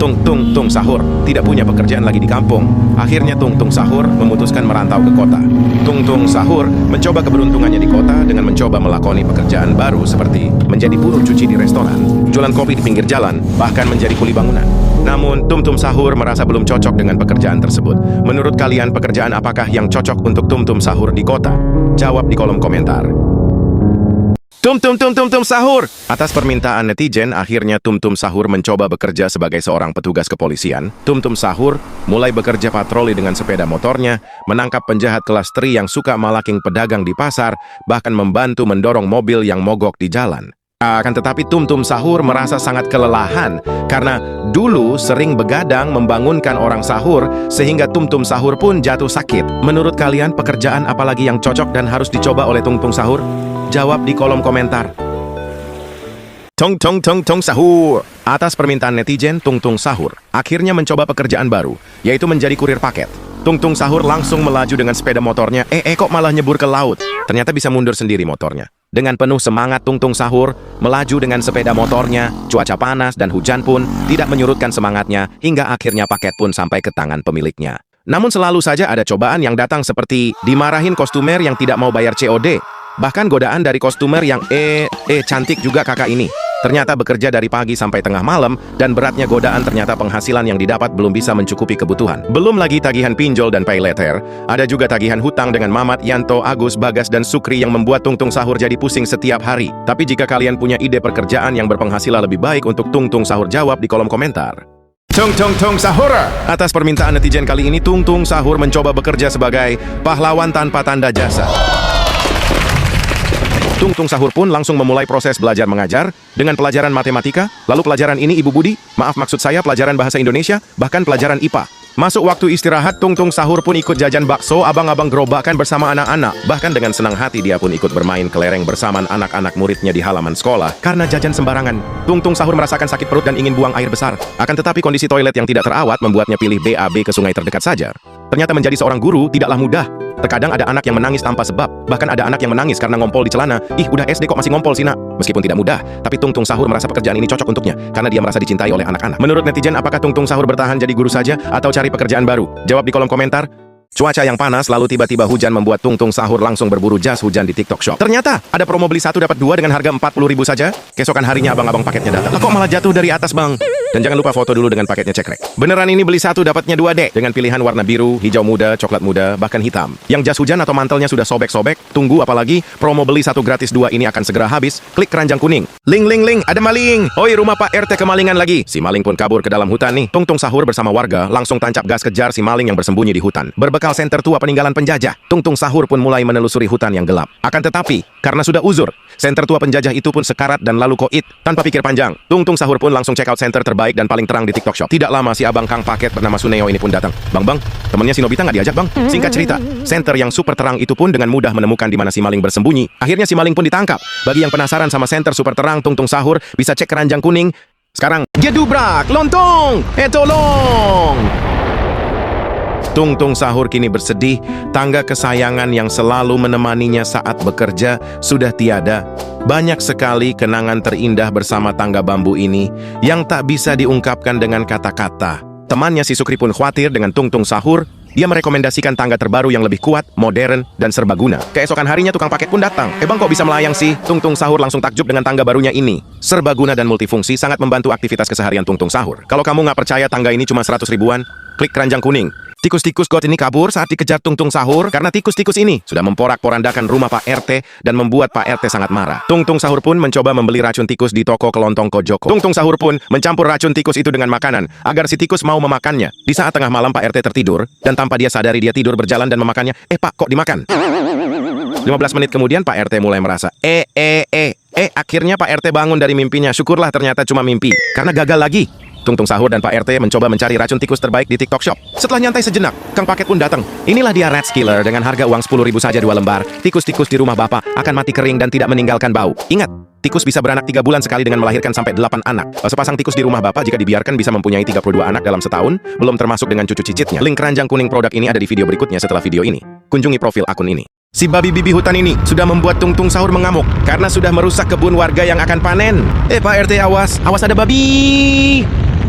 Tung Sahur tidak punya pekerjaan lagi di kampung. Akhirnya Tung Sahur memutuskan merantau ke kota. Tung Sahur mencoba keberuntungannya di kota dengan mencoba melakoni pekerjaan baru seperti menjadi buruh cuci di restoran, jualan kopi di pinggir jalan, bahkan menjadi kuli bangunan. Namun Tum Sahur merasa belum cocok dengan pekerjaan tersebut. Menurut kalian pekerjaan apakah yang cocok untuk Tum Sahur di kota? Jawab di kolom komentar. Tum Sahur. Atas permintaan netizen, akhirnya Tum Sahur mencoba bekerja sebagai seorang petugas kepolisian. Tum Sahur mulai bekerja patroli dengan sepeda motornya, menangkap penjahat kelas 3 yang suka malaking pedagang di pasar, bahkan membantu mendorong mobil yang mogok di jalan. Akan tetapi Tum Sahur merasa sangat kelelahan karena dulu sering begadang membangunkan orang sahur sehingga Tum Sahur pun jatuh sakit. Menurut kalian pekerjaan apalagi yang cocok dan harus dicoba oleh Tum Sahur? Jawab di kolom komentar. Tung Sahur. Atas permintaan netizen, Tung Sahur akhirnya mencoba pekerjaan baru, yaitu menjadi kurir paket. Tung Sahur langsung melaju dengan sepeda motornya. Kok malah nyebur ke laut? Ternyata bisa mundur sendiri motornya. Dengan penuh semangat, Tung Sahur melaju dengan sepeda motornya. Cuaca panas dan hujan pun tidak menyurutkan semangatnya, hingga akhirnya paket pun sampai ke tangan pemiliknya. Namun selalu saja ada cobaan yang datang seperti dimarahin kostumer yang tidak mau bayar COD. Bahkan godaan dari kostumer yang cantik juga kakak ini. Ternyata bekerja dari pagi sampai tengah malam, dan beratnya godaan ternyata penghasilan yang didapat belum bisa mencukupi kebutuhan. Belum lagi tagihan pinjol dan pay later, ada juga tagihan hutang dengan Mamat, Yanto, Agus, Bagas, dan Sukri yang membuat Tung Sahur jadi pusing setiap hari. Tapi jika kalian punya ide pekerjaan yang berpenghasilan lebih baik untuk Tung Sahur, jawab di kolom komentar. Tung Sahur. Atas permintaan netizen kali ini, Tung Sahur mencoba bekerja sebagai pahlawan tanpa tanda jasa. Tung Sahur pun langsung memulai proses belajar mengajar dengan pelajaran matematika, lalu pelajaran ini Ibu Budi, maksud saya pelajaran bahasa Indonesia, bahkan pelajaran IPA. Masuk waktu istirahat, Tung Sahur pun ikut jajan bakso, abang-abang gerobakan bersama anak-anak. Bahkan dengan senang hati dia pun ikut bermain kelereng bersama anak-anak muridnya di halaman sekolah. Karena jajan sembarangan, Tung Sahur merasakan sakit perut dan ingin buang air besar. Akan tetapi kondisi toilet yang tidak terawat membuatnya pilih BAB ke sungai terdekat saja. Ternyata menjadi seorang guru tidaklah mudah. Terkadang ada anak yang menangis tanpa sebab, bahkan ada anak yang menangis karena ngompol di celana. Udah SD kok masih ngompol sih nak? Meskipun tidak mudah, tapi Tung Sahur merasa pekerjaan ini cocok untuknya, karena dia merasa dicintai oleh anak-anak. Menurut netizen, apakah Tung Sahur bertahan jadi guru saja, atau cari pekerjaan baru? Jawab di kolom komentar. Cuaca yang panas lalu tiba-tiba hujan membuat Tung Sahur langsung berburu jas hujan di TikTok Shop. Ternyata ada promo beli 1 dapat 2 dengan harga 40.000 saja. Keesokan harinya abang-abang paketnya datang. Kok malah jatuh dari atas bang? Dan jangan lupa foto dulu dengan paketnya cekrek. Beneran ini beli 1 dapatnya 2 deh. Dengan pilihan warna biru, hijau muda, coklat muda, bahkan hitam. Yang jas hujan atau mantelnya sudah sobek-sobek, tunggu apalagi promo beli 1 gratis 2 ini akan segera habis. Klik keranjang kuning. Ling, ada maling. Oi, rumah Pak RT kemalingan lagi. Si maling pun kabur ke dalam hutan nih. Tung Sahur bersama warga langsung tancap gas kejar si maling yang bersembunyi di hutan. Berbekal senter tua peninggalan penjajah, Tung Sahur pun mulai menelusuri hutan yang gelap. Akan tetapi, karena sudah uzur, senter tua penjajah itu pun sekarat dan lalu koit. Tanpa pikir panjang, Tung Sahur pun langsung check out center terbaik dan paling terang di TikTok Shop. Tidak lama si abang kang paket bernama Suneo ini pun datang. Bang, temennya si Nobita nggak diajak bang? Singkat cerita, center yang super terang itu pun dengan mudah menemukan di mana si maling bersembunyi. Akhirnya si maling pun ditangkap. Bagi yang penasaran sama center super terang Tung Sahur, bisa cek keranjang kuning. Sekarang, gedubrak, lontong, tolong! Tung Sahur kini bersedih, tangga kesayangan yang selalu menemaninya saat bekerja sudah tiada. Banyak sekali kenangan terindah bersama tangga bambu ini yang tak bisa diungkapkan dengan kata-kata. Temannya si Sukri pun khawatir dengan Tung Sahur. Dia merekomendasikan tangga terbaru yang lebih kuat, modern, dan serbaguna. Keesokan harinya tukang paket pun datang. Bang kok bisa melayang sih? Tung Sahur langsung takjub dengan tangga barunya ini. Serbaguna dan multifungsi sangat membantu aktivitas keseharian Tung Sahur. Kalau kamu nggak percaya tangga ini cuma 100 ribuan, klik keranjang kuning. Tikus-tikus got ini kabur saat dikejar Tung Sahur karena tikus-tikus ini sudah memporak-porandakan rumah Pak RT dan membuat Pak RT sangat marah. Tung Sahur pun mencoba membeli racun tikus di toko kelontong Kojoko. Tung Sahur pun mencampur racun tikus itu dengan makanan agar si tikus mau memakannya. Di saat tengah malam Pak RT tertidur dan tanpa dia sadari dia tidur berjalan dan memakannya. Pak kok dimakan? 15 menit kemudian Pak RT mulai merasa akhirnya Pak RT bangun dari mimpinya. Syukurlah ternyata cuma mimpi karena gagal lagi. Tung Sahur dan Pak RT mencoba mencari racun tikus terbaik di TikTok Shop. Setelah nyantai sejenak, kang paket pun datang. Inilah dia Rat Killer dengan harga uang 10.000 saja 2 lembar. Tikus-tikus di rumah Bapak akan mati kering dan tidak meninggalkan bau. Ingat, tikus bisa beranak 3 bulan sekali dengan melahirkan sampai 8 anak. Sepasang tikus di rumah Bapak jika dibiarkan bisa mempunyai 32 anak dalam setahun, belum termasuk dengan cucu cicitnya. Link keranjang kuning produk ini ada di video berikutnya setelah video ini. Kunjungi profil akun ini. Si babi bibi hutan ini sudah membuat Tung Sahur mengamuk karena sudah merusak kebun warga yang akan panen. Pak RT awas ada babi.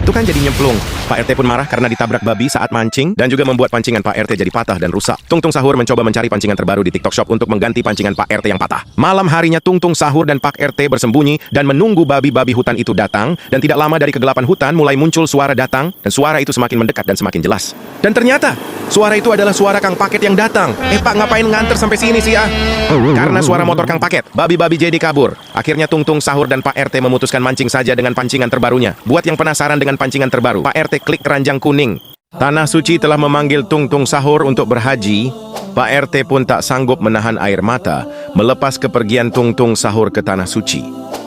Itu kan jadi nyemplung. Pak RT pun marah karena ditabrak babi saat mancing dan juga membuat pancingan Pak RT jadi patah dan rusak. Tung Tung Sahur mencoba mencari pancingan terbaru di TikTok Shop untuk mengganti pancingan Pak RT yang patah. Malam harinya Tung Tung Sahur dan Pak RT bersembunyi dan menunggu babi-babi hutan itu datang, dan tidak lama dari kegelapan hutan mulai muncul suara datang, dan suara itu semakin mendekat dan semakin jelas. Dan ternyata suara itu adalah suara Kang Paket yang datang. Pak, ngapain nganter sampai sini sih ah? Karena suara motor Kang Paket, babi-babi jadi kabur. Akhirnya Tung Tung Sahur dan Pak RT memutuskan mancing saja dengan pancingan terbarunya. Buat yang penasaran dengan pancingan terbaru, Pak RT klik keranjang kuning. Tanah suci telah memanggil Tung Tung Sahur untuk berhaji. Pak RT pun tak sanggup menahan air mata melepas kepergian Tung Tung Sahur ke tanah suci.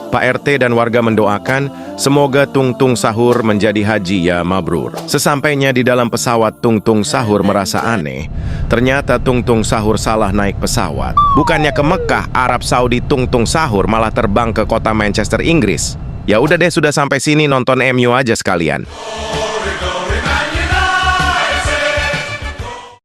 Pak RT dan warga mendoakan semoga Tung Tung Sahur menjadi haji ya mabrur. Sesampainya di dalam pesawat, Tung Tung Sahur merasa aneh. Ternyata Tung Tung Sahur salah naik pesawat. Bukannya ke Mekah, Arab Saudi, Tung Tung Sahur malah terbang ke kota Manchester, Inggris. Ya udah deh, sudah sampai sini nonton MU aja sekalian.